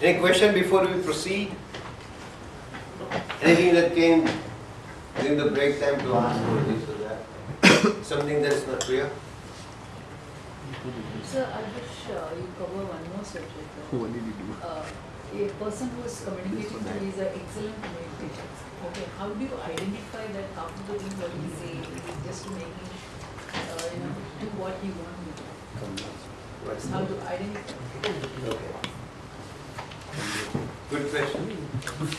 Any question before we proceed? Anything that came during the break time to ask or this or that? Something that is not clear? Sir, I wish you cover one more subject. What did you do? A person who is communicating to you is an excellent communicator. Okay, how do you identify that after the things what he say is just making, do what you want him to do? How to identify? Okay. Good question.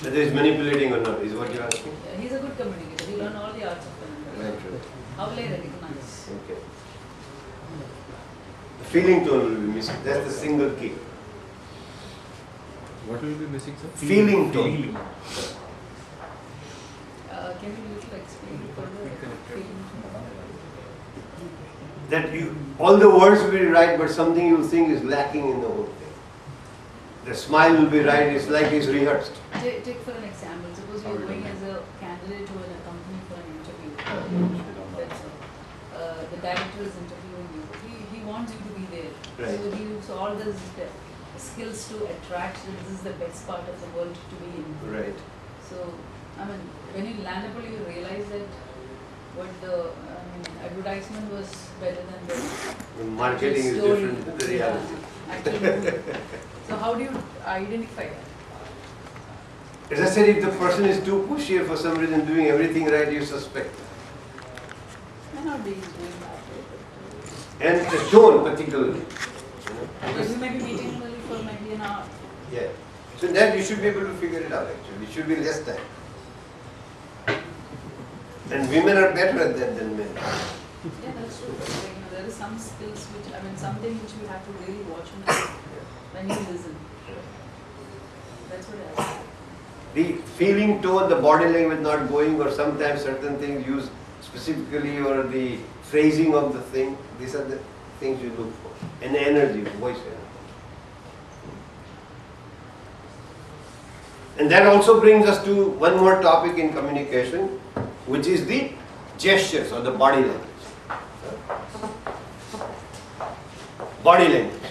Whether he's manipulating or not is what you're asking? Yeah, he's a good communicator. He learned all the arts of communication. Right. How will I recognize? Okay. The feeling tone will be missing. That's the single key. What will be missing, sir? Feeling tone. Can you little explain further? Feeling. That all the words will be right, but something you think is lacking in the whole thing. The smile will be right, it's like it's rehearsed. Take for an example, suppose you are going as a candidate to a company for an interview. That's all. The director is interviewing you. He wants you to be there. Right. So he uses all these skills to attract that this is the best part of the world to be in. Right. So, when you land up, you realize that what the advertisement was better than The marketing is story. different than the reality. Actually, so how do you identify that? As I said, if the person is too pushy or for some reason doing everything right, you suspect. May not be doing that way, And the tone particularly. but you may be meeting only for maybe an hour. Yeah. So that you should be able to figure it out actually. It should be less time. And women are better at that than men. Yeah, that's true. But, there is some skills which, something which we have to really watch on when you listen. That's what I asked. The feeling tone, the body language not going, or sometimes certain things used specifically, or the phrasing of the thing, these are the things you look for. And the energy, voice energy. And that also brings us to one more topic in communication, which is the gestures or the body language. Body language.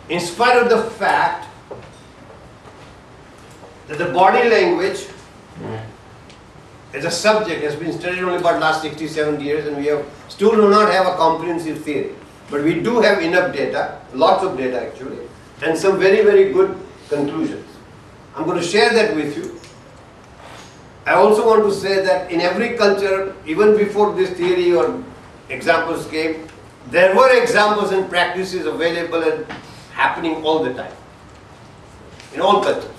In spite of the fact that the body language as a subject has been studied only about last 60-70 years, and we still do not have a comprehensive theory. But we do have enough data, lots of data actually, and some very, very good conclusions. I'm going to share that with you. I also want to say that in every culture, even before this theory or examples came, there were examples and practices available and happening all the time. In all cultures.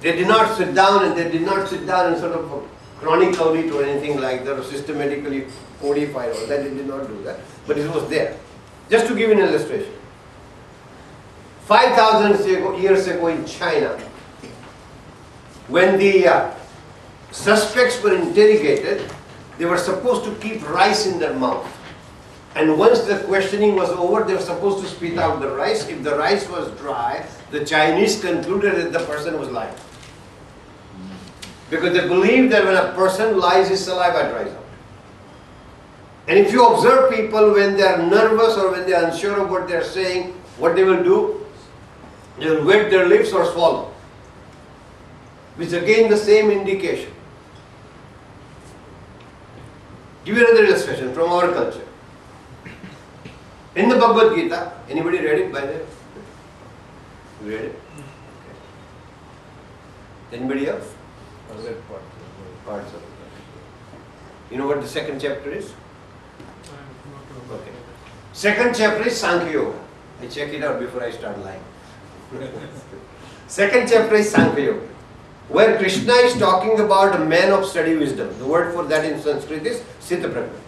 They did not sit down and sort of chronically it or anything like that or systematically codified or that. They did not do that. But it was there. Just to give an illustration. 5,000 years ago in China, when the suspects were interrogated, they were supposed to keep rice in their mouth. And once the questioning was over, they were supposed to spit out the rice. If the rice was dry, the Chinese concluded that the person was lying. Because they believe that when a person lies, his saliva dries out. And if you observe people when they are nervous or when they are unsure of what they are saying, what they will do? They will wet their lips or swallow. Which again the same indication. Give you another illustration from our culture. In the Bhagavad Gita, anybody read it by the way? You read it? Okay. Anybody else? Parts of it. You know what the second chapter is? Okay. Second chapter is Sankhya Yoga. I check it out before I start lying. Second chapter is Sankhya Yoga, where Krishna is talking about a man of steady wisdom. The word for that in Sanskrit is Sthita Prajna.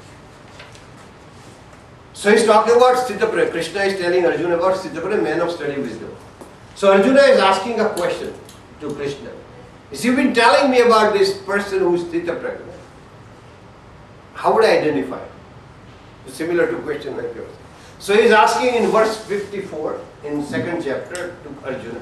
So he's talking about Sthita Prajna. Krishna is telling Arjuna about Sthita Prajna, man of steady wisdom. So Arjuna is asking a question to Krishna. You've been telling me about this person who is Sthita Prajna. How would I identify him? Similar to question like yours. So he's asking in verse 54 in second chapter to Arjuna.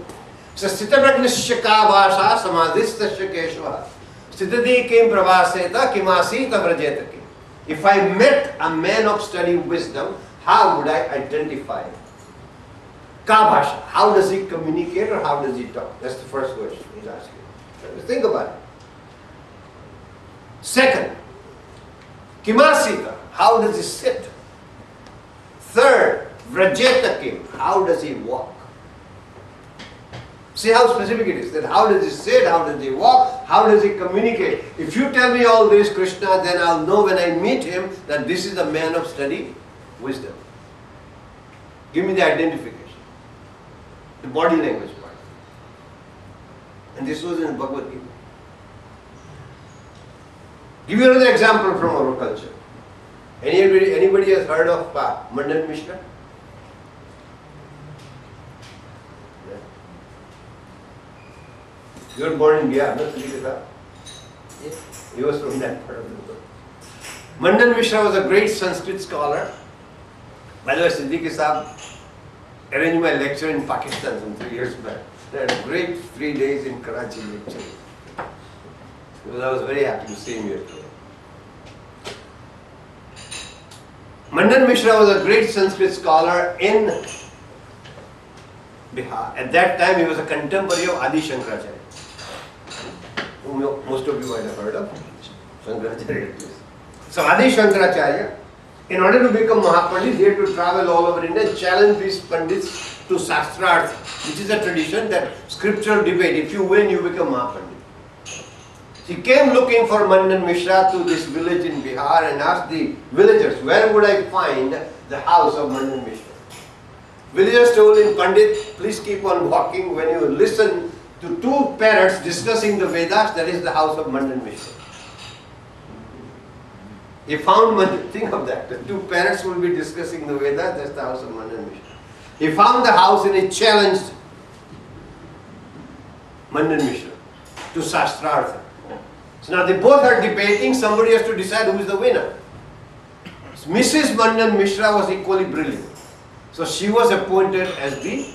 So Sthita Prajnasya ka vasha samadhistasya keshva sthitati kim pravaseta kimasita vrajeta kim. If I met a man of steady wisdom, how would I identify him? Ka bhasha. How does he communicate or how does he talk? That's the first question he's asking. Think about it. Second, kimasika. How does he sit? Third, vrajeta kim. How does he walk? See how specific it is. That how does he sit? How does he walk? How does he communicate? If you tell me all this, Krishna, then I'll know when I meet him that this is a man of study, wisdom. Give me the identification. The body language part. And this was in Bhagavad Gita. Give you another example from our culture. Anybody has heard of Mandan Mishra? Yeah. You were born in Bihar, no? Yes. He was from that part of the world. Mandan Mishra was a great Sanskrit scholar. By the way, Siddiqui Saab arranged my lecture in Pakistan some 3 years back. They had great 3 days in Karachi lecture. Because I was very happy to see him here today. Mandan Mishra was a great Sanskrit scholar in Bihar. At that time, he was a contemporary of Adi Shankaracharya, whom most of you might have heard of. Shankaracharya. So Adi Shankaracharya, in order to become Mahapandit, he had to travel all over India and challenge these Pandits to Shastrarth, which is a tradition that scriptural debate. If you win, you become Mahapandit. He came looking for Mandan Mishra to this village in Bihar and asked the villagers, where would I find the house of Mandan Mishra? Villagers told him, Pandit, please keep on walking. When you listen to 2 parrots discussing the Vedas, that is the house of Mandan Mishra. He found Mandan, think of that, the 2 parrots will be discussing the Vedas, that's the house of Mandan Mishra. He found the house and he challenged Mandan Mishra to Shastrartha. So now they both are debating, somebody has to decide who is the winner. Mrs. Mandan Mishra was equally brilliant. So she was appointed as the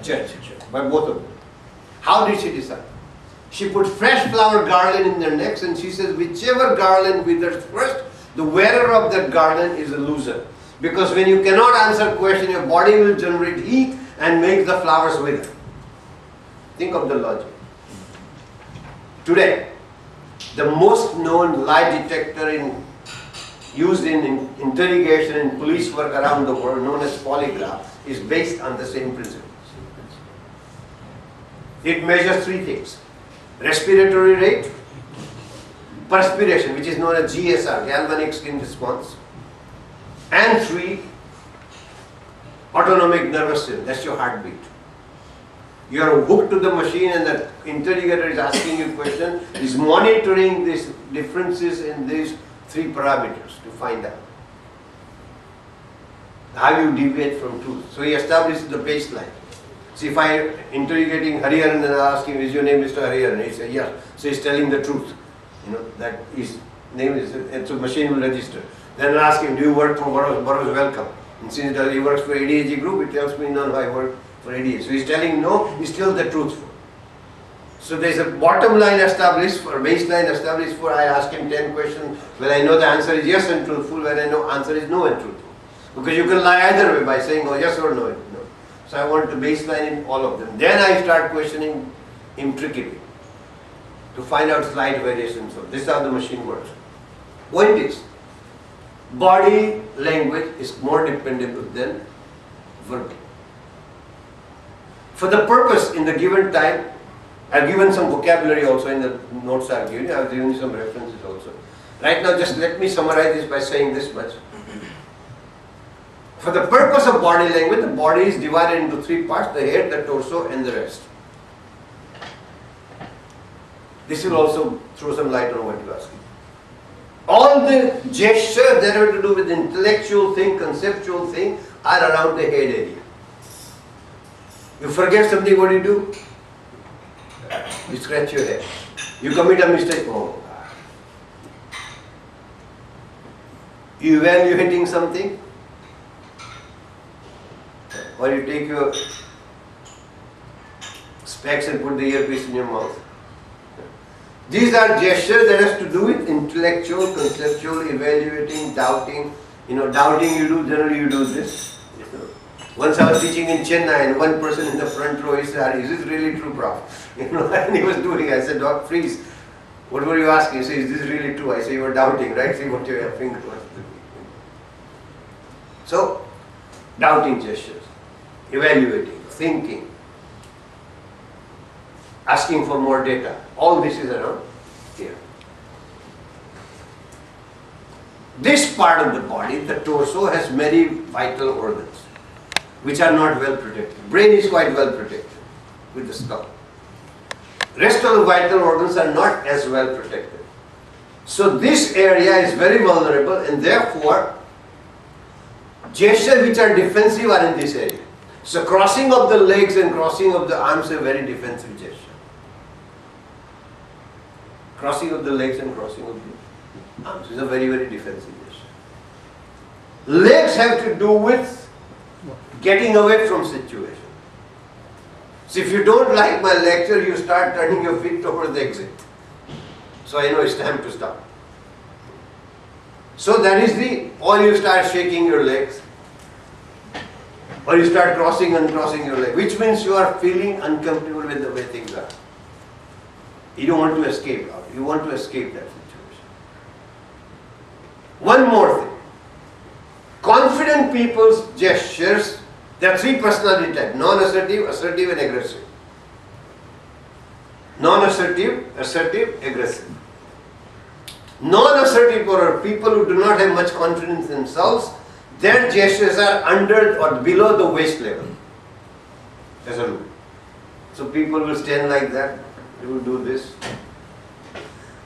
judge by both of them. How did she decide? She put fresh flower garland in their necks and she says, whichever garland withers first, the wearer of that garland is a loser. Because when you cannot answer a question, your body will generate heat and make the flowers wither. Think of the logic. Today, the most known lie detector used in interrogation and police work around the world, known as polygraph, is based on the same principle. It measures 3 things: respiratory rate, perspiration, which is known as GSR, galvanic skin response, and 3, autonomic nervous system, that's your heartbeat. You are hooked to the machine and the interrogator is asking you questions, is monitoring these differences in these 3 parameters to find out how you deviate from truth. So he establishes the baseline. See, if I am interrogating Hariharan and I ask him, is your name Mr. Hariharan? He says, yes. So he's telling the truth. You know, that his name is, and so machine will register. Then I ask him, do you work for Burroughs Wellcome? And since he works for ADAG group, he tells me, no, I work for ADA. So he's telling no, he's still the truthful. So there's a bottom line established for, baseline established for, I ask him 10 questions, well I know the answer is yes and truthful, when I know answer is no and truthful. Because you can lie either way by saying oh yes or no. So I want to baseline in all of them. Then I start questioning him trickily to find out slight variations. So this is how the machine works. Point is, body language is more dependable than verbal. For the purpose in the given time, I've given some vocabulary also in the notes I've given you. I've given you some references also. Right now, just let me summarize this by saying this much. For the purpose of body language, the body is divided into 3 parts: the head, the torso, and the rest. This will also throw some light on what you're asking. All the gestures that have to do with intellectual thing, conceptual thing, are around the head area. You forget something, what do? You scratch your head. You commit a mistake. Oh. You evaluating something, or you take your specs and put the earpiece in your mouth. These are gestures that has to do with intellectual, conceptual, evaluating, doubting. You know, doubting you do, generally you do this. Once I was teaching in Chennai and one person in the front row, he said, is this really true, Prof? And he was doing, I said, Doc, freeze. What were you asking? He said, is this really true? I said, you were doubting, right? See what your finger was doing. So, doubting gestures, evaluating, thinking, asking for more data. All this is around here. This part of the body, the torso, has many vital organs which are not well protected. Brain is quite well protected with the skull. Rest of the vital organs are not as well protected. So this area is very vulnerable, and therefore gestures which are defensive are in this area. So crossing of the legs and crossing of the arms are very defensive gesture. Crossing of the legs and crossing of the arms is a very, very defensive gesture. Legs have to do with getting away from situation. So if you don't like my lecture, you start turning your feet towards the exit. So I know it's time to stop. So that is or you start shaking your legs, or you start crossing and uncrossing your leg, which means you are feeling uncomfortable with the way things are. You don't want to escape out. You want to escape that situation. One more thing. Confident people's gestures, there are three personality types: non-assertive, assertive, and aggressive. Non-assertive, assertive, aggressive. Non-assertive are people who do not have much confidence in themselves. Their gestures are under or below the waist level, as a rule. So people will stand like that, they will do this.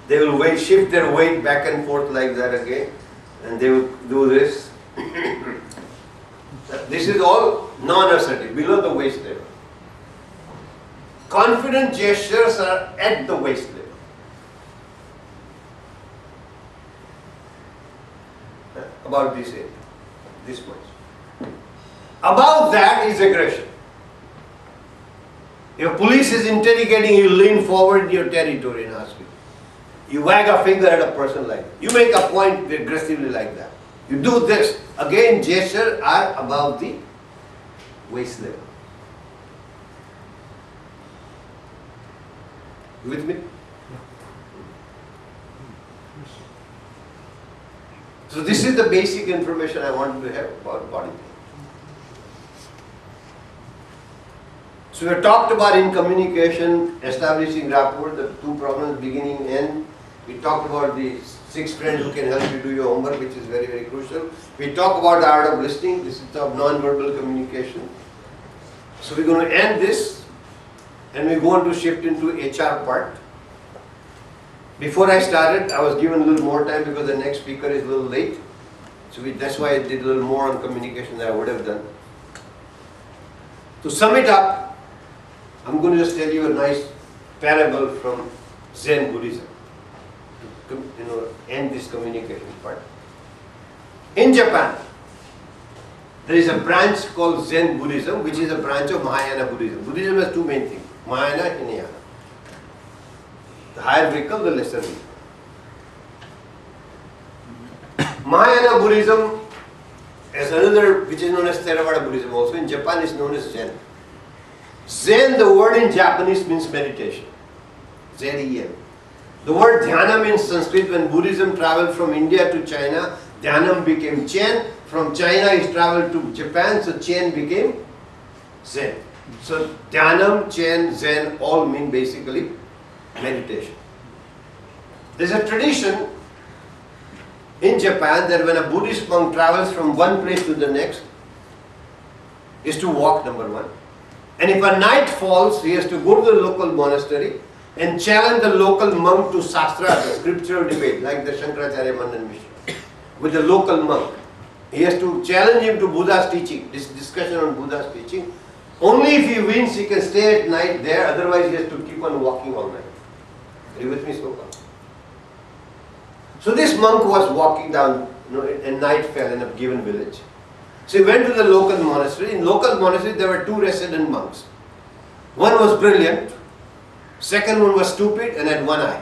They will shift their weight back and forth like that again, and they will do this. This is all non-assertive, below the waist level. Confident gestures are at the waist level. About this area, this much. Above that is aggression. If police is interrogating you, lean forward in your territory and ask you. You wag a finger at a person like that. You make a point aggressively like that. You do this. Again, gestures are above the waist level. You with me? So this is the basic information I wanted to have about body pain. So we have talked about in communication, establishing rapport, the two problems, beginning and end. We talked about the 6 friends who can help you do your homework, which is very, very crucial. We talk about the art of listening. This is the non-verbal communication. So we're going to end this, and we're going to shift into HR part. Before I started, I was given a little more time because the next speaker is a little late. So that's why I did a little more on communication than I would have done. To sum it up, I'm going to just tell you a nice parable from Zen Buddhism to end this communication part. In Japan, there is a branch called Zen Buddhism, which is a branch of Mahayana Buddhism. Buddhism has two main things: Mahayana and Hinayana. The higher vehicle, the lesser vehicle. Mahayana Buddhism is another, which is known as Theravada Buddhism also. In Japan is known as Zen. Zen, the word in Japanese means meditation. Z-E-N. The word dhyana means Sanskrit. When Buddhism traveled from India to China, dhyanam became Chen. From China it traveled to Japan, so Chen became Zen. So dhyanam, Chen, Zen all mean basically meditation. There's a tradition in Japan that when a Buddhist monk travels from one place to the next, is to walk, number one. And if a night falls, he has to go to the local monastery and challenge the local monk to Shastra, the scriptural debate, like the Shankaracharya Mandan Mishra, with the local monk. He has to challenge him to Buddha's teaching, this discussion on Buddha's teaching. Only if he wins, he can stay at night there, otherwise he has to keep on walking all night. Are you with me so far? So this monk was walking down, and night fell in a given village. So he went to the local monastery. In local monastery there were 2 resident monks. One was brilliant, second one was stupid and had one eye.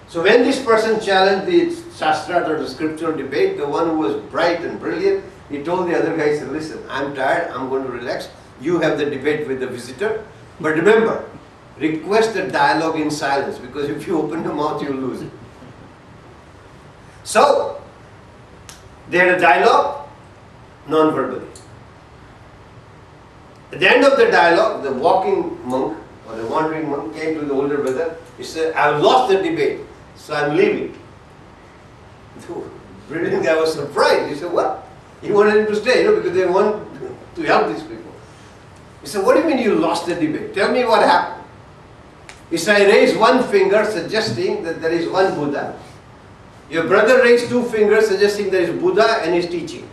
So when this person challenged the Shastra or the scriptural debate, the one who was bright and brilliant He told the other guy, he said, listen, I'm tired, I'm going to relax. You have the debate with the visitor. But remember, request a dialogue in silence, because if you open your mouth, you'll lose it. So, they had a dialogue, non-verbally. At the end of the dialogue, the walking monk, or the wandering monk, came to the older brother. He said, I've lost the debate, so I'm leaving. The brilliant guy was surprised. He said, what? He wanted him to stay, because they want to help these people. He said, what do you mean you lost the debate? Tell me what happened. He said, I raised one finger suggesting that there is one Buddha. Your brother raised two fingers suggesting there is Buddha and his teaching.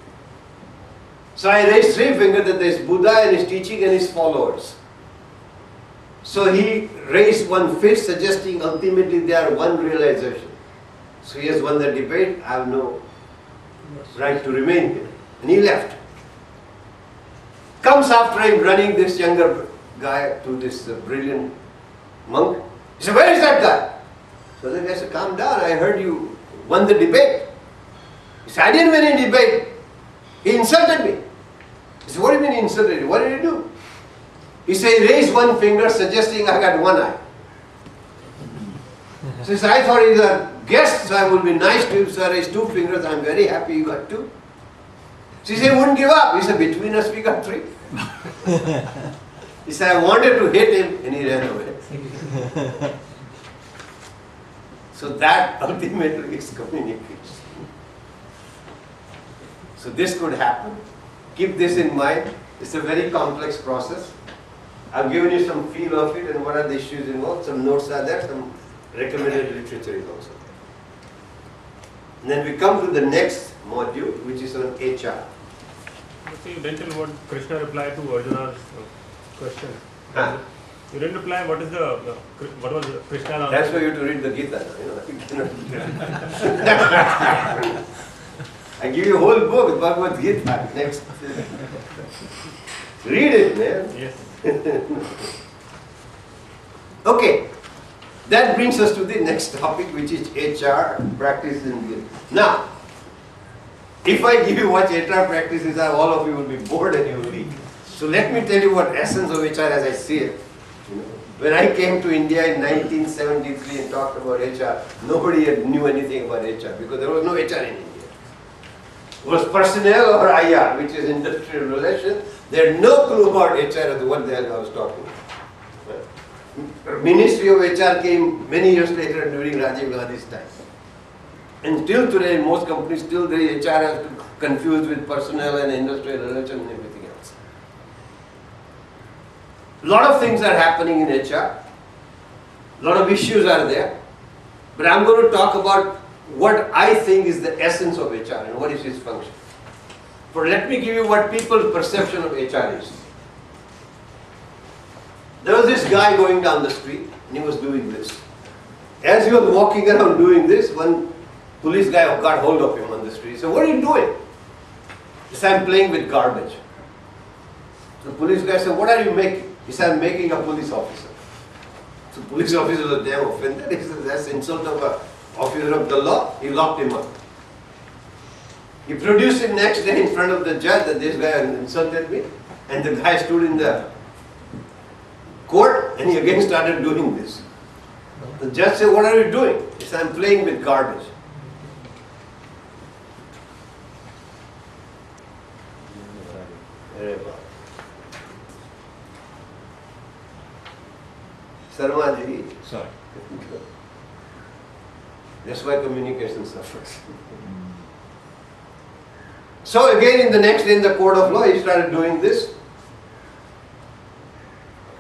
So I raised three fingers that there is Buddha and his teaching and his followers. So he raised one fist suggesting ultimately they are one realization. So he has won the debate, I have no right to remain here. And he left. Comes after him running this younger guy to this brilliant monk. He said, where is that guy? So the guy said, calm down, I heard you won the debate. He said, I didn't win any debate. He insulted me. He said, what do you mean he insulted you? What did he do? He said, he raised one finger suggesting I got one eye. So he said, I thought he's a guest, so I would be nice to him. So I raised two fingers, I'm very happy you got two. So he said, he wouldn't give up. He said, between us we got three. He said, I wanted to hit him, and he ran away. So that ultimately is communication. So this could happen. Keep this in mind. It's a very complex process. I've given you some feel of it and what are the issues involved. Some notes are there, some recommended literature is also there. And then we come to the next module, which is on HR. So you didn't tell what Krishna replied to Arjuna's question. Huh? You didn't reply what is what was Krishna's answer? That's why you have to read the Gita. I give you a whole book, Bhagavad Gita. Next. Read it, man. Yes. Okay. That brings us to the next topic, which is HR practice in the. Now, if I give you what HR practices are, all of you will be bored and you will leave. So let me tell you what essence of HR as I see it. When I came to India in 1973 and talked about HR, nobody knew anything about HR because there was no HR in India. It was personnel or IR, which is industrial relations. They had no clue about HR as to what the hell I was talking about. Ministry of HR came many years later during Rajiv Gandhi's time. And still today, in most companies, still the HR has to confuse with personnel and industrial relations and everything else. A lot of things are happening in HR. A lot of issues are there. But I'm going to talk about what I think is the essence of HR and what is its function. But let me give you what people's perception of HR is. There was this guy going down the street and he was doing this. As he was walking around doing this, one police guy got hold of him on the street. He said, what are you doing? He said, I'm playing with garbage. So the police guy said, what are you making? He said, I'm making a police officer. So the police officer was damn offended. He said, that's insult of an officer of the law. He locked him up. He produced him next day in front of the judge that this guy insulted me. And the guy stood in the court and he again started doing this. The judge said, what are you doing? He said, I'm playing with garbage. Sarma ji. Sorry. That's why communication suffers. So again in the next day in the court of law, he started doing this.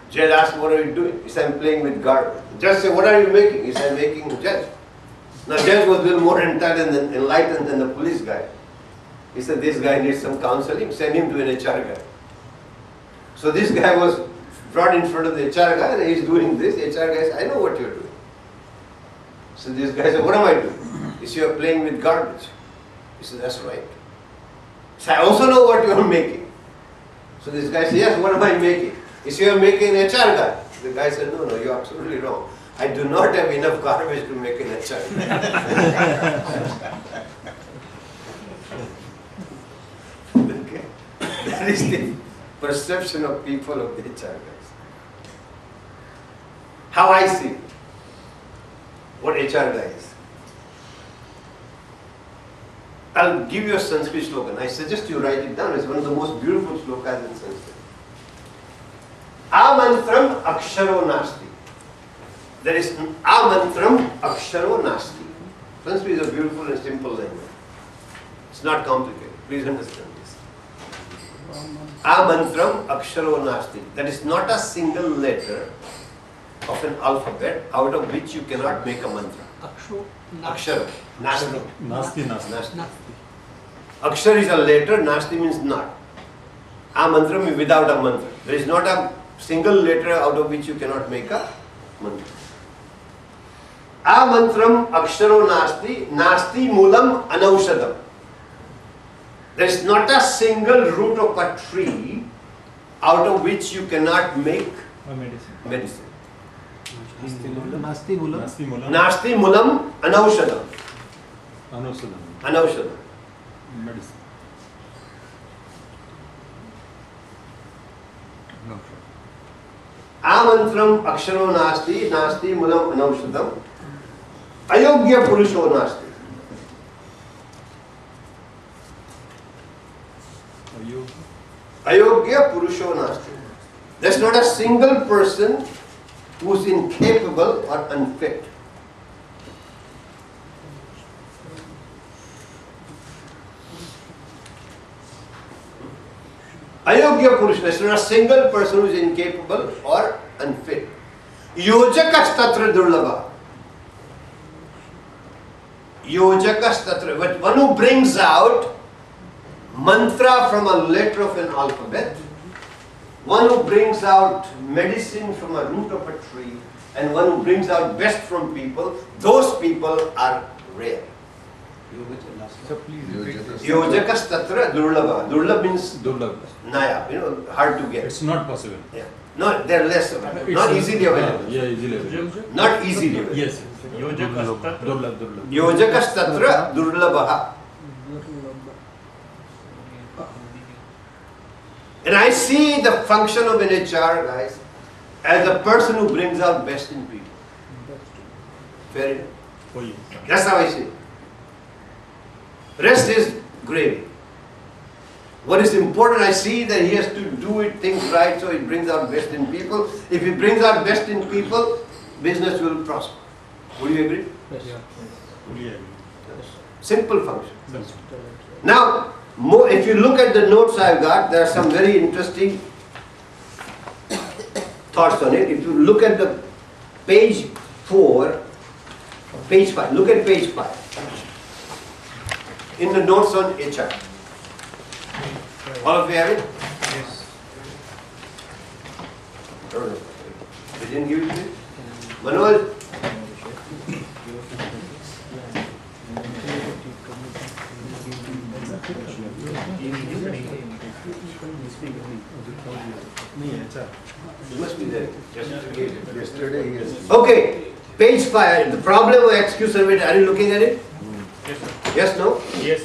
Judge asked, what are you doing? He said, I'm playing with garbage. The judge said, what are you making? He said, I'm making a judge. Now judge was a little more enlightened than the police guy. He said, this guy needs some counseling, send him to an HR guy. So this guy was brought in front of the HR guy and he's doing this. The HR guy said, I know what you're doing. So this guy said, what am I doing? He said, you're playing with garbage. He said, that's right. He said, I also know what you're making. So this guy said, yes, what am I making? He said, you're making an HR guy. The guy said, no, you're absolutely wrong. I do not have enough garbage to make an HR guy. That is the perception of people of the HR guys. How I see what HR guy is. I'll give you a Sanskrit slogan. I suggest you write it down. It's one of the most beautiful slokas in Sanskrit. Amantram aksharo nasti. There is amantram aksharo nasti. Sanskrit is a beautiful and simple language. It's not complicated. Please understand this. Amantram aksharo nasti. That is not a single letter of an alphabet out of which you cannot make a mantra. Akshara. Nasti. Nasti. Akshar is a letter, nasti means not. A mantra means without a mantra. There is not a single letter out of which you cannot make a mantra. A mantram aksharo nasti, nasti mulam anaushadam. There is not a single root of a tree out of which you cannot make medicine. Nasti mulam. Nasti mulam anaushadam. Anaushadam. Medicine. Amantram aksharo nasti, nasti mulam anaushadam. Ayogya purusho nasti. Ayogya purusho nasti. There's not a single person who's incapable or unfit. Ayogya Purusha, there is not a single person who is incapable or unfit. Yojakas tatra durlabha. Yojakas tatra, but one who brings out mantra from a letter of an alphabet, one who brings out medicine from a root of a tree, and one who brings out best from people, those people are rare. So please repeat this. Yojakas tatra durlabha. Durlabh means Durlabh. naya, hard to get. It's not possible. Yeah. No, they're less available. Not easily available. Yeah, easily available. Not easily available. Yes. Yojakas Durlabh. Yojakas tatra durlabha. And I see the function of an HR, guys, as a person who brings out best in people. Fair enough. Oh, yes. That's how I see it. Rest is gravy. What is important, I see that he has to do it things right so he brings out best in people. If he brings out best in people, business will prosper. Would you agree? Fully agree. Simple function. Now, if you look at the notes I've got, there are some very interesting thoughts on it. If you look at the page 4, page 5, look at page 5. In the notes on HR. All of you have it? Yes. I don't know. They didn't give it to you? Manuel? You must be there. Yesterday, yes. Okay, page 5. The problem of XQ survey, are you looking at it? Yes, sir. Yes, no? Yes.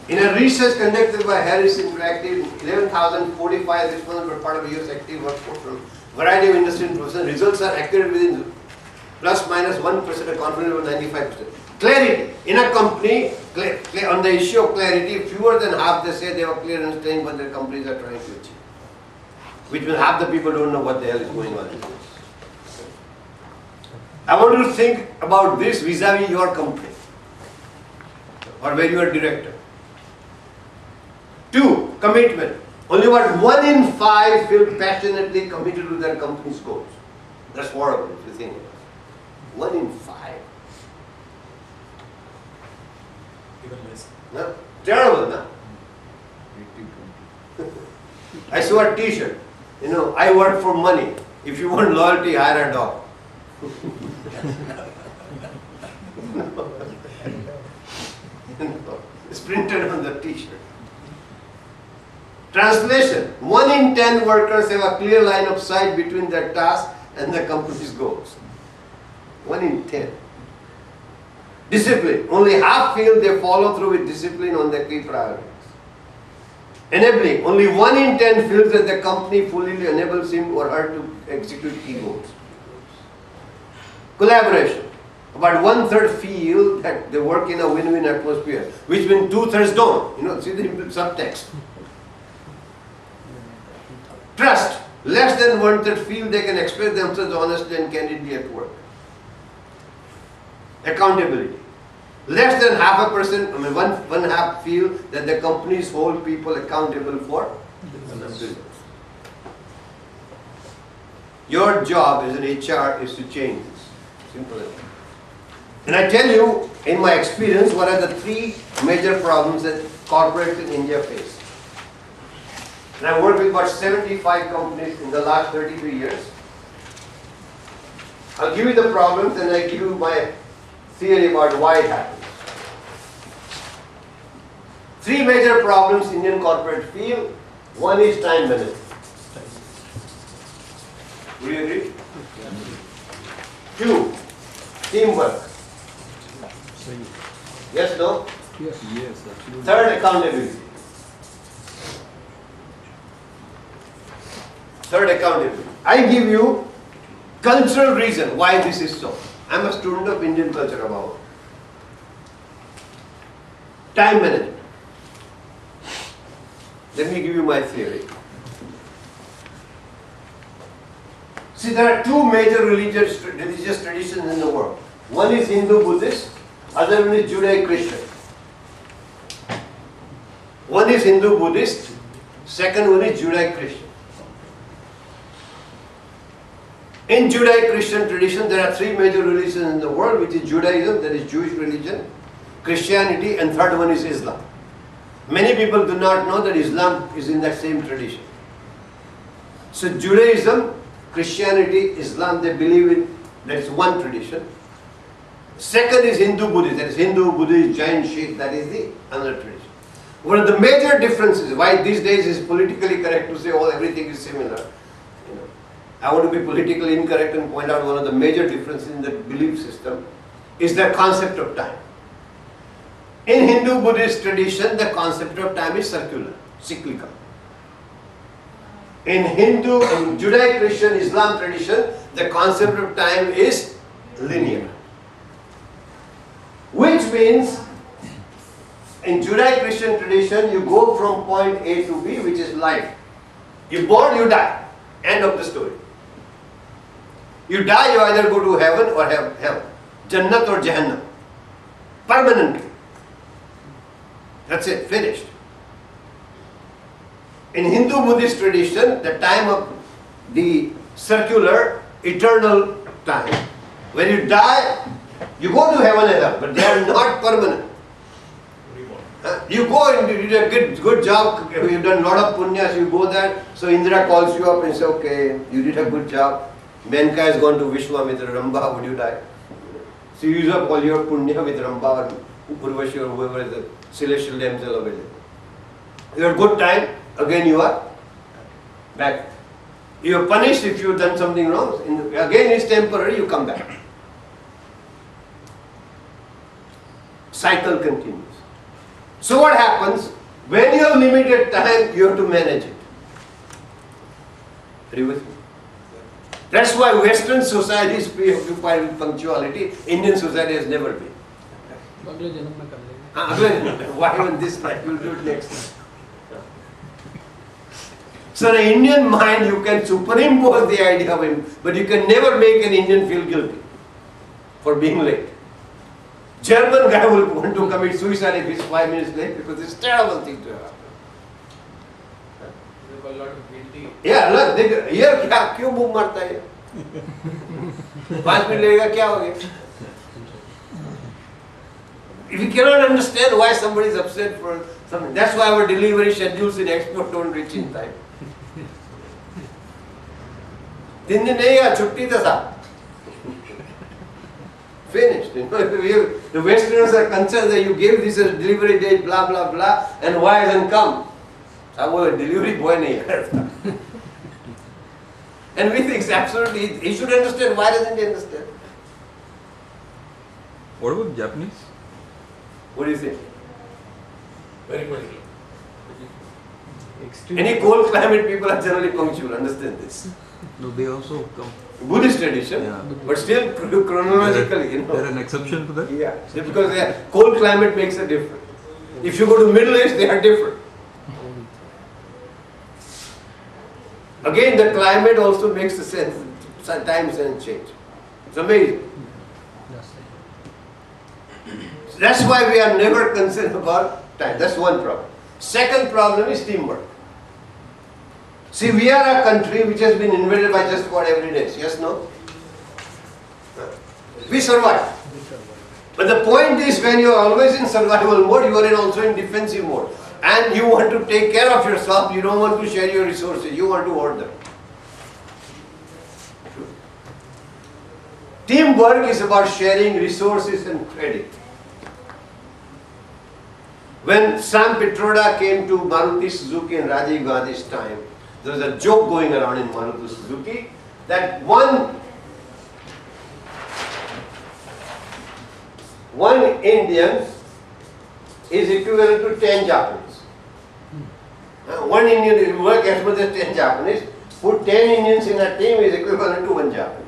In a research conducted by Harris Interactive, 11,045 respondents were part of a US active workforce from a variety of industry and professions. Results are accurate within plus minus 1% of confidence over 95%. Clarity. In a company, on the issue of clarity, fewer than half they say they have a clear understanding what their companies are trying to achieve. Which means half the people don't know what the hell is going on in this. I want you to think about this vis-a-vis your company or where you are director. 2, commitment. Only about 1 in 5 feel passionately committed to their company's goals. That's horrible if you think about it. 1 in 5. Even less. No? Terrible, no? I saw a t-shirt. I work for money. If you want loyalty, hire a dog. It's printed on the t-shirt. Translation. 1 in 10 workers have a clear line of sight between their task and the company's goals. 1 in 10. Discipline. Only half feel they follow through with discipline on their key priorities. Enabling. Only 1 in 10 feels that the company fully enables him or her to execute key goals. Collaboration. About 1/3 feel that they work in a win-win atmosphere, which means 2/3 don't. See the subtext. Trust. Less than 1/3 feel they can express themselves honestly and candidly at work. Accountability. Less than 0.5%, one half feel that the companies hold people accountable for business. Your job as an HR is to change this. Simple as that. And I tell you, in my experience, what are the 3 major problems that corporates in India face. And I worked with about 75 companies in the last 33 years. I'll give you the problems and I give you my theory about why it happens. 3 major problems Indian corporate feel. One is time management. Would you agree? 2, teamwork. Yes, no? Yes, absolutely. 3rd, accountability. 3rd, accountability. I give you cultural reason why this is so. I'm a student of Indian culture about time management. Let me give you my theory. See, there are 2 major religious traditions in the world. One is Hindu-Buddhist, other one is Judeo-Christian. One is Hindu-Buddhist, second one is Judeo-Christian. In Judeo-Christian tradition, there are 3 major religions in the world, which is Judaism, that is Jewish religion, Christianity, and third one is Islam. Many people do not know that Islam is in that same tradition. So Judaism, Christianity, Islam, they believe in, that is one tradition. Second is Hindu-Buddhist, that is Hindu, Buddhist, Jain, Sikh, that is the another tradition. One of the major differences, why these days is politically correct to say, oh, everything is similar. I want to be politically incorrect and point out one of the major differences in the belief system is the concept of time. In Hindu-Buddhist tradition, the concept of time is circular, cyclical. In Judeo-Christian Islam tradition, the concept of time is linear. Which means, in Judeo-Christian tradition, you go from point A to B, which is life. You born, you die. End of the story. You die, you either go to heaven or hell. Jannat or Jahannam. Permanently. That's it, finished. In Hindu-Buddhist tradition, the time of the circular, eternal time. When you die, you go to heaven and hell, but they are not permanent. You go and you did a good job, you've done a lot of punyas, you go there, so Indra calls you up and says, okay, you did a good job. Menka has gone to Vishwamitra, Ramba, would you die? So you use up all your punya with Ramba or Urvashi or whoever is the celestial damsel available. You have good time, again you are back. You are punished if you have done something wrong. Again it's temporary, you come back. Cycle continues. So what happens? When you have limited time, you have to manage it. Are you with me? That's why Western society is preoccupied with punctuality. Indian society has never been. Why on this night? We'll do it next time. So in an Indian mind, you can superimpose the idea of him, but you can never make an Indian feel guilty for being late. German guy will want to commit suicide if he's 5 minutes late because it's a terrible thing to happen. Yeah, look, here क्यों मुंह मारता है? 5 minute लगेगा क्या हो गया? If you cannot understand why somebody is upset for something, that's why our delivery schedules in export don't reach in time. 3 दिन नहीं है, छुट्टी था साहब. Finished. The Westerners are concerned that you gave this a delivery date, blah blah blah, and why hasn't come? So delivery boy nahi hai. And we think absolutely he should understand. Why doesn't he understand? What about Japanese? What do you think? Very quickly. Any cold climate people are generally punctual, understand this. No, they also come. Buddhist tradition, Yeah. but still chronologically, you They're know. an exception to that? Yeah, because cold climate makes a difference. If you go to Middle East, they are different. Again, the climate also makes the sense, time sense change. It's amazing. That's why we are never concerned about time. That's one problem. Second problem is teamwork. See, we are a country which has been invaded by just about every nation. Yes, no? We survive. But the point is, when you are always in survival mode, you are also in defensive mode. And you want to take care of yourself, you don't want to share your resources, you want to hoard them. Teamwork is about sharing resources and credit. When Sam Petroda came to Maruti Suzuki in Rajiv Gandhi's time, there was a joke going around in Maruti Suzuki that one Indian is equivalent to 10 Japanese. One Indian is work as much as 10 Japanese. Put 10 Indians in a team is equivalent to one Japanese.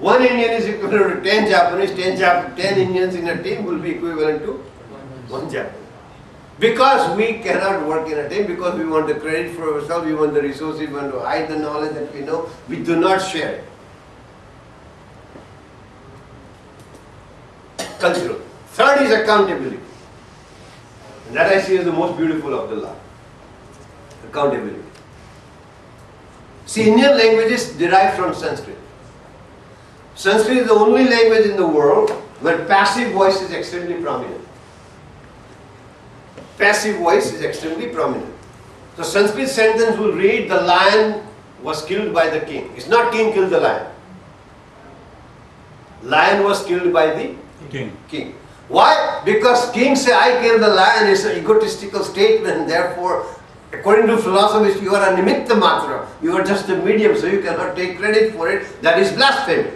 One Indian is equivalent to 10 Japanese, 10 Indians in a team will be equivalent to one Japanese. Because we cannot work in a team, because we want the credit for ourselves, we want the resources, we want to hide the knowledge that we know, we do not share it. Cultural. Third is accountability. And that I see as the most beautiful of the law. Accountability. See, Indian languages derive from Sanskrit. Sanskrit is the only language in the world where passive voice is extremely prominent. Passive voice is extremely prominent. So Sanskrit sentence will read, the lion was killed by the king. It's not king killed the lion. Lion was killed by the king. Why? Because king say, I killed the lion is an egotistical statement, and therefore, according to philosophers, you are a nimitta matra. You are just a medium, so you cannot take credit for it. That is blasphemy.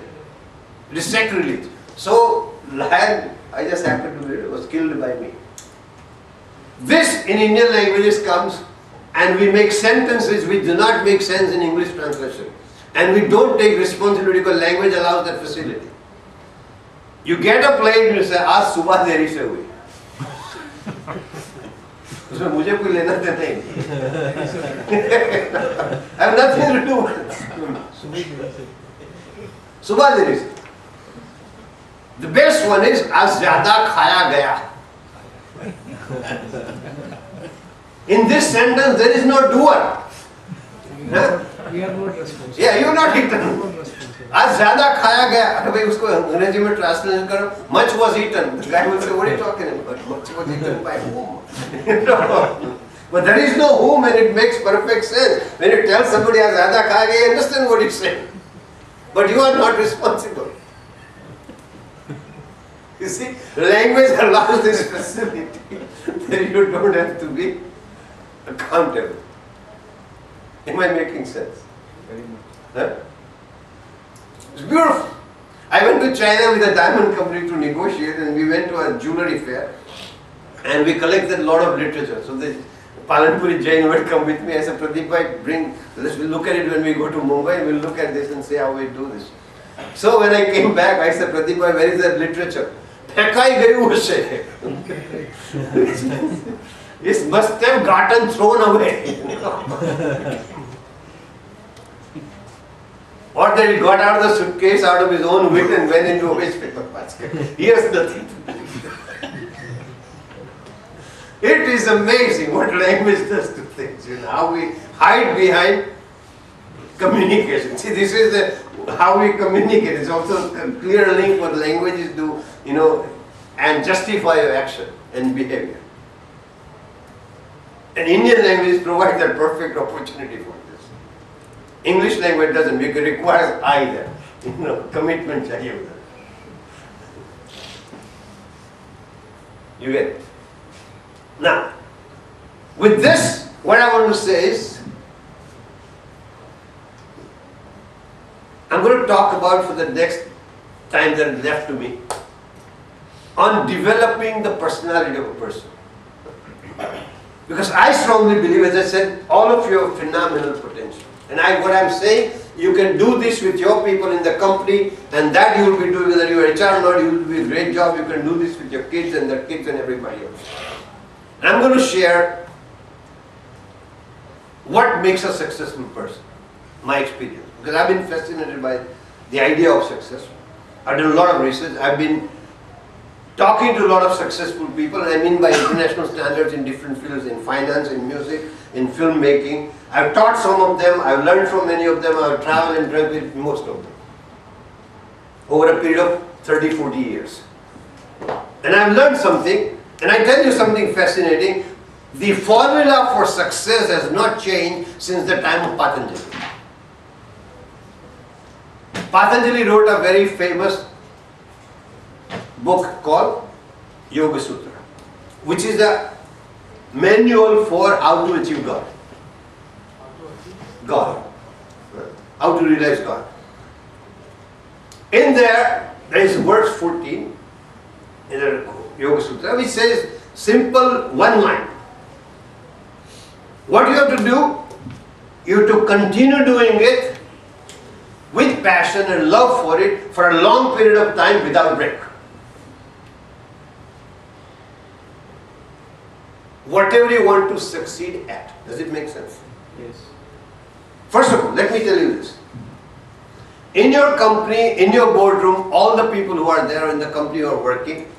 It is sacrilege. So, lion, I just happened to be, was killed by me. This in Indian languages comes, and we make sentences which do not make sense in English translation. And we don't take responsibility because language allows that facility. You get a plane and you say, आज सुबह देरी से हुई. उसमें मुझे कोई लेना देना नहीं. I have nothing to do with it. सुबह देरी से. The best one is आज ज़्यादा खाया गया. In this sentence, there is no doer. Huh? We are not responsible. Yeah, you are not eaten. आज ज़्यादा खाया गया. अरे भाई उसको अंग्रेजी में ट्रांसलेशन करो. Much was eaten. The guy will say, what are you talking about? Much was eaten by whom? But there is no whom, and it makes perfect sense. When you tell somebody आज ज़्यादा खाया गया, you understand what he's saying. But you are not responsible. You see, language allows this facility that you don't have to be accountable. Am I making sense? Very much. Huh? It's beautiful. I went to China with a diamond company to negotiate, and we went to a jewelry fair, and we collected a lot of literature. So the Palanpuri Jain would come with me. I said, Pradeep bhai, we'll look at it when we go to Mumbai, and we'll look at this and see how we do this. So when I came back, I said, Pradeep bhai, where is that literature? Fekai gayu usse. It must have gotten thrown away. Or that he got out of the suitcase out of his own wit and went into a waste paper basket. He has nothing. It is amazing what language does to things. You know, how we hide behind communication. See, this is how we communicate. It's also a clear link what languages do, you know, and justify your action and behavior. And Indian languages provide that perfect opportunity for this. English language doesn't, because it requires either, you know, commitment chahiye udhar. You get it? Now, with this, what I want to say is, to talk about for the next time that is left to me on developing the personality of a person. Because I strongly believe, as I said, all of you have phenomenal potential. And what I'm saying, you can do this with your people in the company, and that you will be doing, whether you are HR or not, you will do a great job. You can do this with your kids and their kids and everybody else. And I'm going to share what makes a successful person, my experience. Because I've been fascinated by the idea of success. I've done a lot of research. I've been talking to a lot of successful people, and I mean by international standards in different fields, in finance, in music, in filmmaking. I've taught some of them, I've learned from many of them, I've traveled and drank with most of them over a period of 30, 40 years. And I've learned something, and I tell you something fascinating. The formula for success has not changed since the time of Patanjali. Patanjali wrote a very famous book called Yoga Sutra, which is a manual for how to achieve God. How to realize God. In there is verse 14 in the Yoga Sutra, which says simple one line. What you have to do, you have to continue doing it with passion and love for it for a long period of time without break. Whatever you want to succeed at. Does it make sense? Yes. First of all, let me tell you this. In your company, in your boardroom, all the people who are there in the company who are working,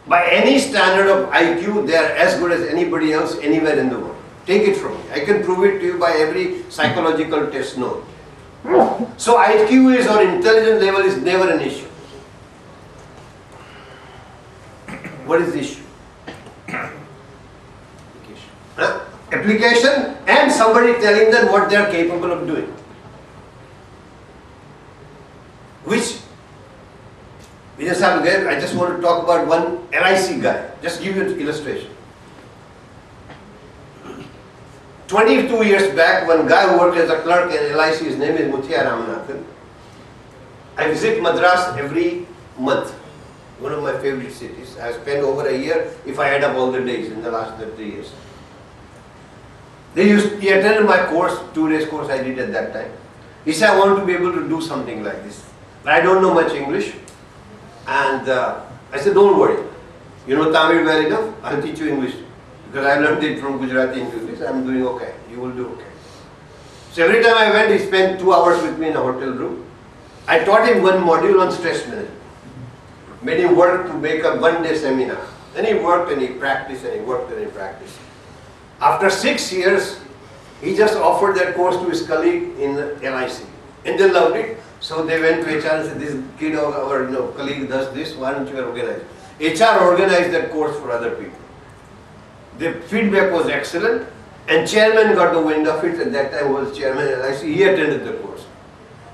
by any standard of IQ, they are as good as anybody else anywhere in the world. Take it from me. I can prove it to you by every psychological test known. So IQ is, or intelligence level is never an issue. What is the issue? Application and somebody telling them what they are capable of doing. Which we just have to get. I just want to talk about one LIC guy. Just give you an illustration. 22 years back, one guy who worked as a clerk in LIC, his name is Muthiah Ramanathan. I visit Madras every month. One of my favorite cities. I spent over a year if I add up all the days in the last 3 years. He attended my course, 2 days course I did at that time. He said, I want to be able to do something like this. But I don't know much English. And I said, don't worry. You know Tamil well enough? I'll teach you English. Because I learned it from Gujarati into English. I'm doing okay. You will do okay. So every time I went, he spent 2 hours with me in a hotel room. I taught him one module on stress management. Made him work to make a 1-day seminar. Then he worked and he practiced and he worked and he practiced. After 6 years, he just offered that course to his colleague in LIC. And they loved it. So they went to HR and said, this kid or our colleague does this, why don't you organize it? HR organized that course for other people. The feedback was excellent, and chairman got the wind of it. At that time was chairman LIC. He attended the course.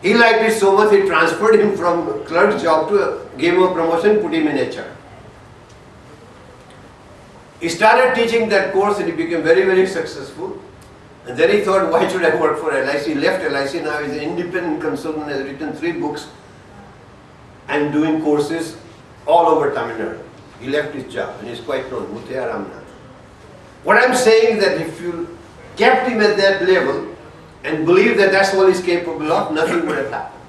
He liked it so much, he transferred him from clerk's job to gave him a promotion, put him in HR. He started teaching that course and he became very, very successful. And then he thought, why should I work for LIC? He left LIC, now he's an independent consultant, has written 3 books and doing courses all over Tamil Nadu. He left his job and he's quite known, Muthiah Ramanathan. What I'm saying is that if you kept him at that level and believed that that's all he's capable of, nothing would have happened.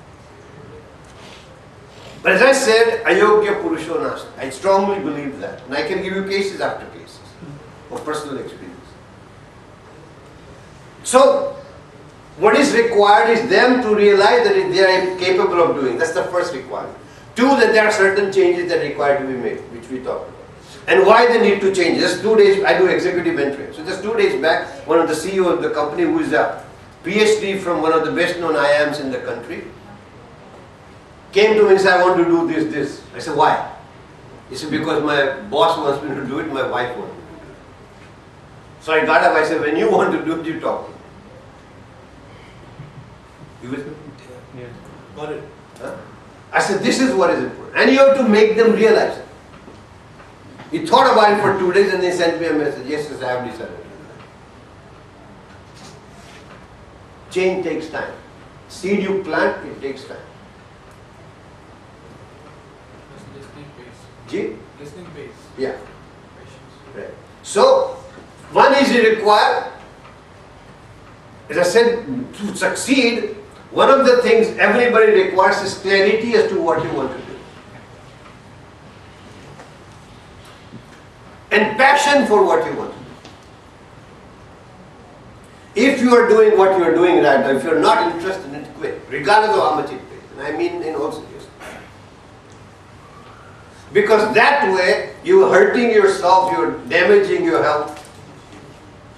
But as I said, ayogya purusho nasti. I strongly believe that. And I can give you cases after cases of personal experience. So, what is required is them to realize that they are capable of doing. That's the first requirement. 2, that there are certain changes that are required to be made, which we talked about. And why they need to change. Just 2 days, I do executive mentoring. So just 2 days back, one of the CEO of the company, who is a PhD from one of the best known IIMs in the country, came to me and said, I want to do this. I said, why? He said, because my boss wants me to do it, my wife wants me to do it. So I got up, I said, when you want to do it, you talk. You with me? Yeah. Got it? Huh? I said, this is what is important. And you have to make them realize it. He thought about it for 2 days and they sent me a message. Yes, I have decided to do that. Change takes time. Seed you plant, it takes time. Ji? Listening base. Yeah. Patience. Right. So, one is required, as I said, to succeed, one of the things everybody requires is clarity as to what you want to do. And passion for what you want to do. If you are doing what you are doing right now, if you are not interested in it, quit, regardless of how much it pays. And I mean in all seriousness. Because that way, you are hurting yourself, you are damaging your health,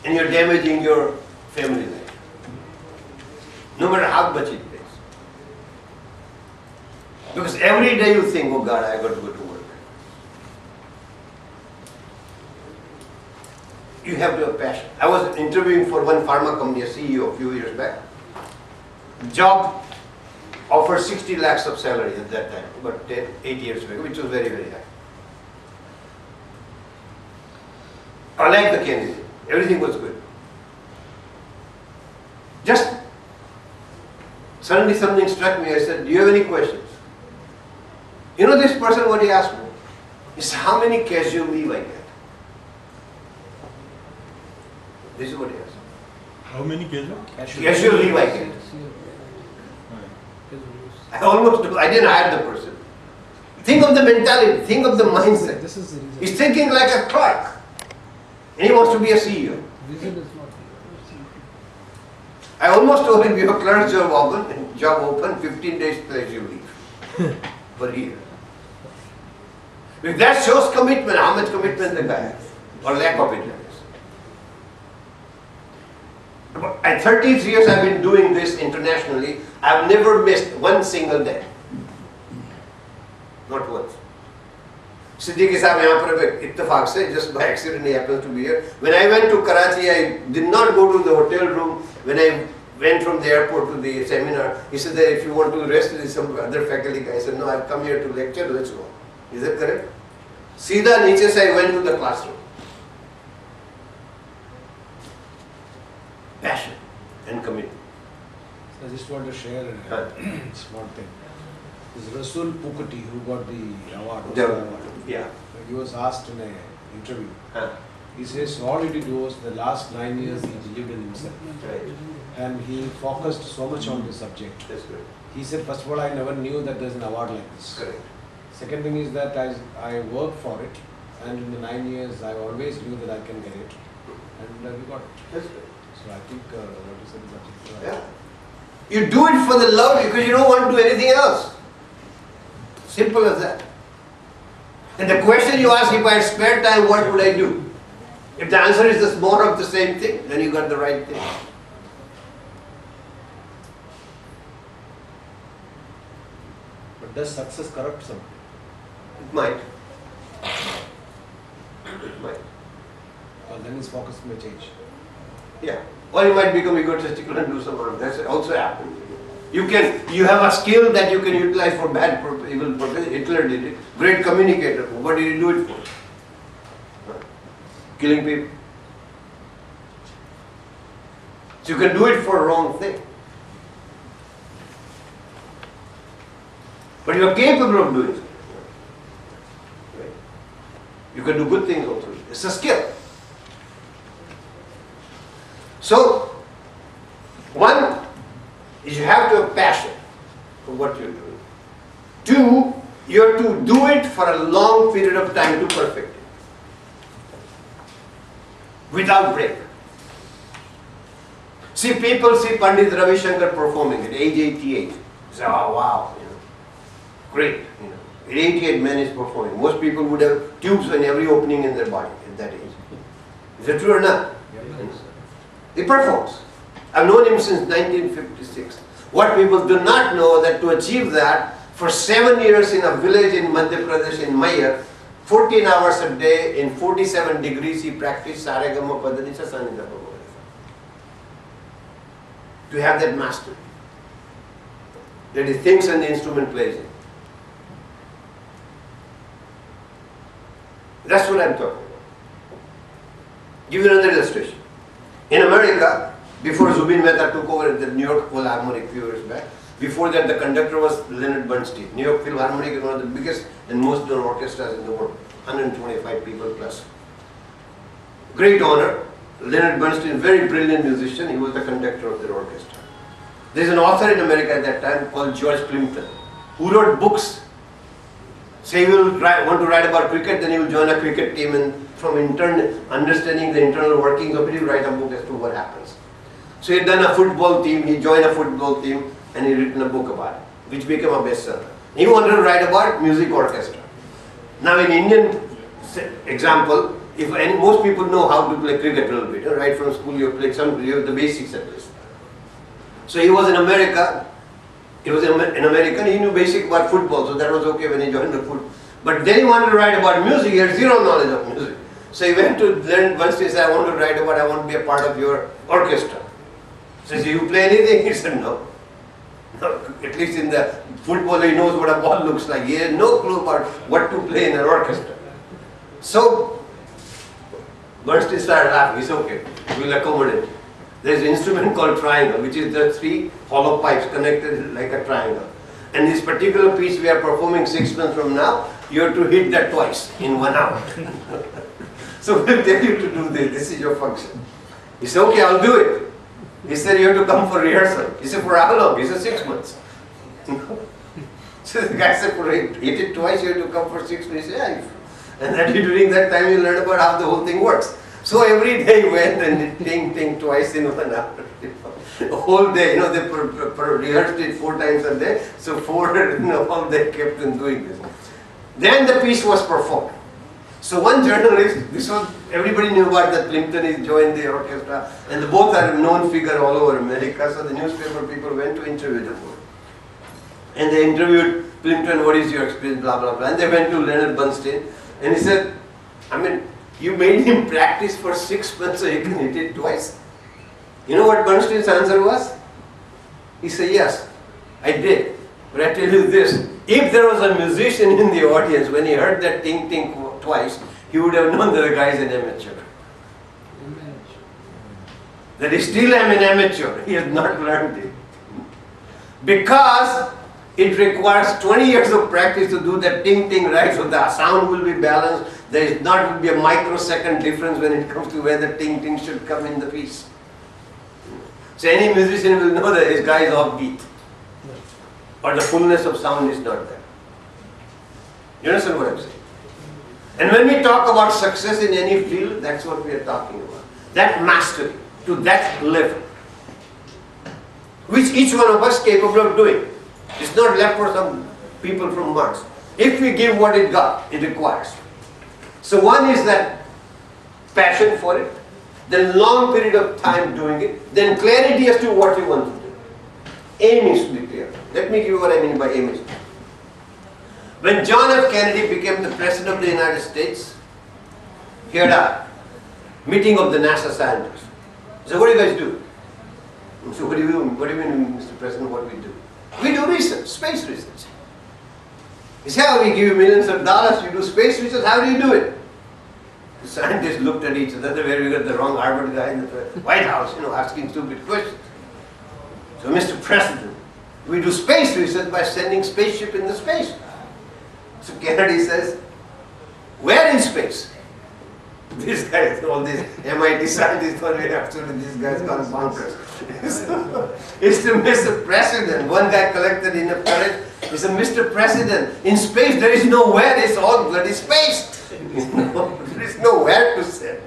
and you are damaging your family life. No matter how much it pays. Because every day you think, oh God, I got to go to work. You have to have passion. I was interviewing for one pharma company, a CEO, a few years back. Job offered 60 lakhs of salary at that time, about 8 years back, which was very, very high. I liked the candidate. Everything was good. Just suddenly something struck me. I said, do you have any questions? You know this person, what he asked me? He said, how many casual leave I get? This is what he asked. How many casual? Casual leave I get. I didn't hire the person. Think of the mentality, think of the mindset. This is the reason. He's thinking like a clerk. And he wants to be a CEO. Reason is not I almost told him, you have clerk's job open, 15 days casual leave per year. If that shows commitment, how much commitment the guy has, or lack of it. At 33 years I've been doing this internationally, I've never missed one single day. Not once. Siddiqui Sahib यहाँ पर इत्तेफाक से, just by accident he happens to be here. When I went to Karachi, I did not go to the hotel room. When I went from the airport to the seminar, he said that if you want to rest with some other faculty guy, I said no, I've come here to lecture, let's go. Is that correct? Sida niche se I went to the classroom. Passion and commitment. I just want to share a small thing. This Rasul Pukati who got the award, Oscar award. Yeah. He was asked in an interview. Huh. He says all he did was the last 9 years he believed in himself. Right. And he focused so much on the subject. That's good. He said, first of all, I never knew that there's an award like this. Correct. Second thing is that I worked for it, and in the 9 years I always knew that I can get it. And we got it. That's good. So I think what you said is absolutely right. Yeah. You do it for the love because you don't want to do anything else. Simple as that. And the question you ask, if I had spare time, what would I do? If the answer is just more of the same thing, then you got the right thing. But does success corrupt someone? It might. It might. Or then his focus may change. Yeah. Or you might become egotistical and do some harm. That's also happened. You have a skill that you can utilize for bad purpose, evil purpose. Hitler did it. Great communicator. What did he do it for? Huh? Killing people. So you can do it for a wrong thing. But you are capable of doing it. Right? You can do good things also. It's a skill. So, one is you have to have passion for what you're doing. Two, you have to do it for a long period of time to perfect it. Without break. See, people see Pandit Ravi Shankar performing at age 88. They say, oh wow, great. At 88 man is performing. Most people would have tubes in every opening in their body at that age. Is that true or not? He performs. I've known him since 1956. What people do not know that to achieve that, for 7 years in a village in Madhya Pradesh in Mayer, 14 hours a day in 47 degrees he practiced Saregama Padanicha Sanidapa. To have that mastery. That he thinks and the instrument plays it. That's what I'm talking about. Give you another illustration. In America, before Zubin Mehta took over at the New York Philharmonic a few years back, Before that, the conductor was Leonard Bernstein. New York Philharmonic is one of the biggest and most known orchestras in the world. 125 people plus. Great honor. Leonard Bernstein, very brilliant musician. He was the conductor of their orchestra. There's an author in America at that time called George Plimpton, who wrote books. Say he will want to write about cricket, then he will join a cricket team, and from understanding the internal workings of it, he will write a book as to what happens. So he had done a football team, he joined a football team, and he written a book about it, which became a bestseller. He wanted to write about music orchestra. Now in Indian example, most people know how to play cricket a little bit, right from school you have the basics at least. So he was in America, he was an American, he knew basic about football, so that was okay when he joined the football. But then he wanted to write about music, he had zero knowledge of music. So he went to learn once, he said, I want to be a part of your orchestra. So he said, you play anything? He said, no. No, at least in the football he knows what a ball looks like. He has no clue about what to play in an orchestra. So Bernstein started laughing. He said, okay, we'll accommodate. There's an instrument called triangle, which is the 3 hollow pipes connected like a triangle. And this particular piece we are performing 6 months from now, you have to hit that twice in 1 hour. So we'll tell you to do this. This is your function. He said, okay, I'll do it. He said, you have to come for rehearsal. He said, for how long? He said, 6 months. So the guy said, for hit it twice, you have to come for 6 months. He said, yeah. And then during that time, you learn about how the whole thing works. So every day he went and ting twice in 1 hour. The whole day, they rehearsed it 4 times a day. So 4, all day kept on doing this. Then the piece was performed. So one journalist, everybody knew about that Plimpton is joined the orchestra, and both are a known figure all over America. So the newspaper people went to interview them. And they interviewed Plimpton, what is your experience, blah, blah, blah. And they went to Leonard Bernstein, and he said, you made him practice for 6 months so he can hit it twice. You know what Bernstein's answer was? He said, yes, I did. But I tell you this, if there was a musician in the audience, when he heard that ting twice, he would have known that the guy is an amateur. That he still am an amateur. He has not learned it. Because it requires 20 years of practice to do that ting right, so the sound will be balanced. There is not will be a microsecond difference when it comes to where the ting should come in the piece. So any musician will know that this guy is off beat. Or the fullness of sound is not there. You understand what I'm saying? And when we talk about success in any field, that's what we are talking about. That mastery, to that level, which each one of us is capable of doing. It's not left for some people from Mars. If we give what it requires. So one is that passion for it, then long period of time doing it, then clarity as to what you want to do. Aim is to be clear. Let me give you what I mean by aim is. When John F. Kennedy became the President of the United States, he had a meeting of the NASA scientists. So what do you guys do? So what do you mean, Mr. President, what we do? We do research, space research. He said, oh, we give you millions of dollars, you do space research, how do you do it? The scientists looked at each other, where we got the wrong Harvard guy in the White House, asking stupid questions. So Mr. President, we do space research by sending spaceship into space. So Kennedy says, where in space? This guy, all these MIT scientists thought, absolutely, this guy's gone bonkers. It's to Mr. President. One guy collected enough courage. He said, Mr. President, in space there is no where, it's all bloody space. There is no where to send.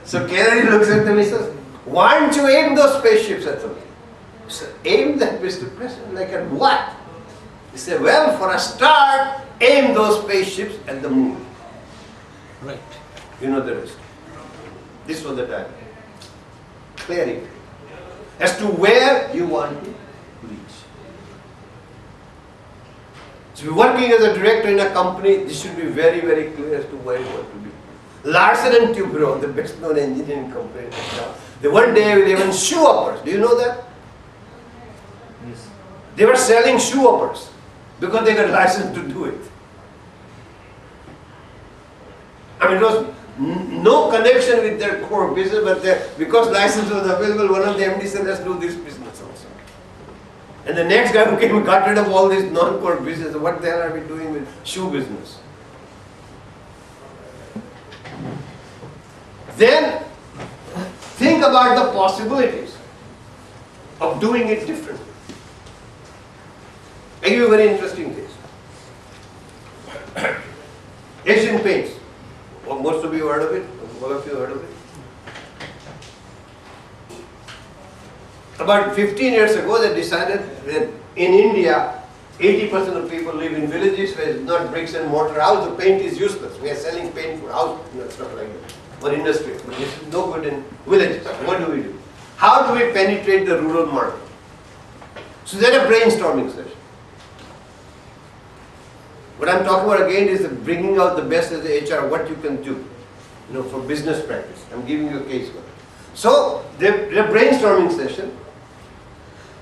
So Kennedy looks at them and says, why don't you aim those spaceships at them? He said, aim them, Mr. President, like at what? He said, well, for a start, aim those spaceships at the moon. Right. You know the rest. This was the time. Clarity. As to where you want to reach. So you're working as a director in a company, this should be very, very clear as to where you want to be. Larsen and Toubro, the best known engineering company. The one day they were shoe uppers. Do you know that? Yes. They were selling shoe uppers because they got license to do it. It was no connection with their core business, but because license was available, one of the MDs said, let's do this business also. And the next guy who came and got rid of all this non-core business. What the hell are we doing with shoe business? Then think about the possibilities of doing it differently. I give you a very interesting case. Asian Paints. Well, most of you heard of it? All of you heard of it? About 15 years ago, they decided that in India, 80% of people live in villages where it's not bricks and mortar house. The paint is useless. We are selling paint for house, stuff like that, for industry. But this is no good in villages. What do we do? How do we penetrate the rural market? So they had a brainstorming session. What I'm talking about again is bringing out the best as the HR, what you can do, for business practice. I'm giving you a case for it. So they had a brainstorming session,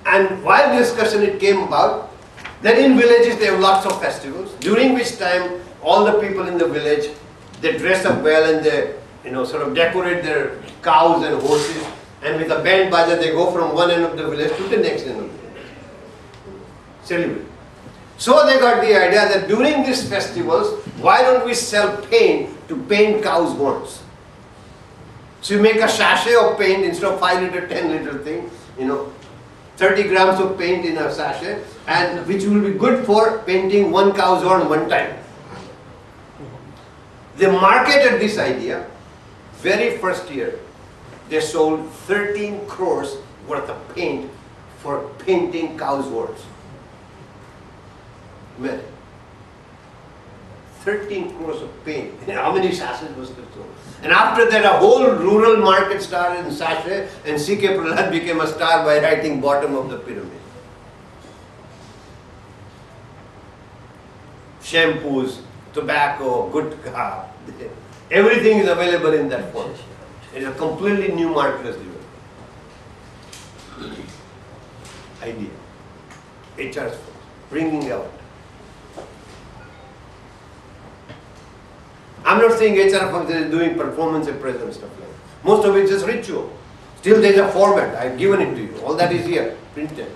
and while discussion it came about that in villages they have lots of festivals, during which time all the people in the village, they dress up well and they sort of decorate their cows and horses, and with a band baja they go from one end of the village to the next end of the village. Celebrate. So they got the idea that during these festivals, why don't we sell paint to paint cows' horns? So you make a sachet of paint instead of 5 liter, 10 liter thing, 30 grams of paint in a sachet, and which will be good for painting one cow's horn one time. They marketed this idea. Very first year, they sold 13 crores worth of paint for painting cows' horns. Man, 13 crores of paint. How many sachets was that sold? And after that, a whole rural market started in sachet, and C.K. Prahlad became a star by writing bottom of the pyramid. Shampoos, tobacco, gutka, everything is available in that form. It's a completely new market has developed. Idea. HR's force, bringing out. I'm not saying HR function is doing performance appraisal and stuff like that. Most of it is just ritual. Still there is a format. I've given it to you. All that is here, printed.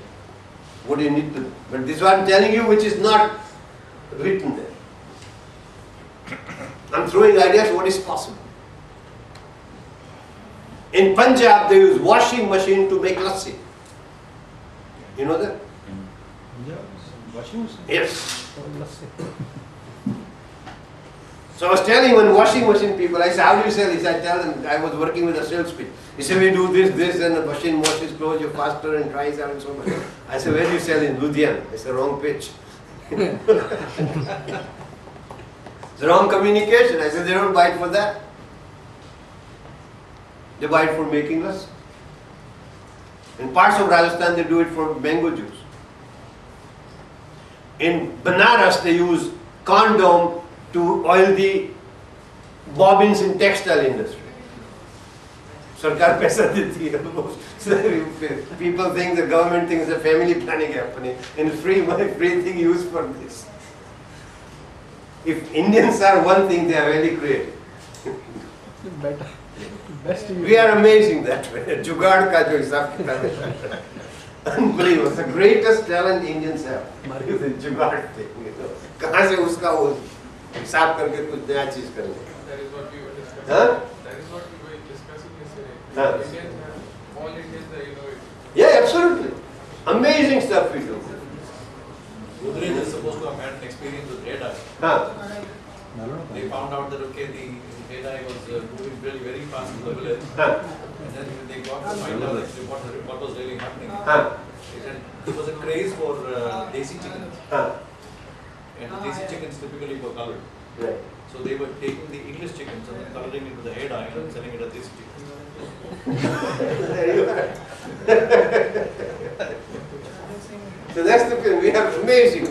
What do you need to do? But this is what I'm telling you, which is not written there. I'm throwing ideas what is possible. In Punjab, they use washing machine to make lassi. You know that? Yeah, washing machine. Yes. So I was telling one washing machine people, I said, how do you sell this? I tell them, I was working with a sales pitch. He said, we do this, and the machine washes clothes, you faster and dries out and so much. I said, where do you sell in Ludhiana? It's the wrong pitch. It's the wrong communication. I said, they don't buy it for that. They buy it for making lassi. In parts of Rajasthan, they do it for mango juice. In Banaras, they use condom to oil the bobbins in textile industry. Sarkar paisa deti hai. People think the government thinks the family planning happening and free thing used for this. If Indians are one thing, they are very creative. Better. Best We are amazing that way. Jugaad ka jo hisab kitab hai. Unbelievable. The greatest talent Indians have is the jugaad thing. कहाँ से उसका वो हिसाब करके कुछ नया चीज करेंगे. That is what we were discussing. Huh? That is what we were discussing yesterday. Huh? Indians have, all Indians are innovative. Yeah, absolutely. Amazing stuff we do. Udrij is supposed to have had an experience with radar. Huh? They found out that okay, the radar was moving really very fast in the village, Huh? and then they got to find out actually what was really happening. Huh? They said there was a craze for desi chickens, Huh? and the desi chickens typically were colored. Right. So they were taking the English chickens and then coloring it with the hair dye and selling it as desi chickens. There you are. So that's the thing. We have amazing.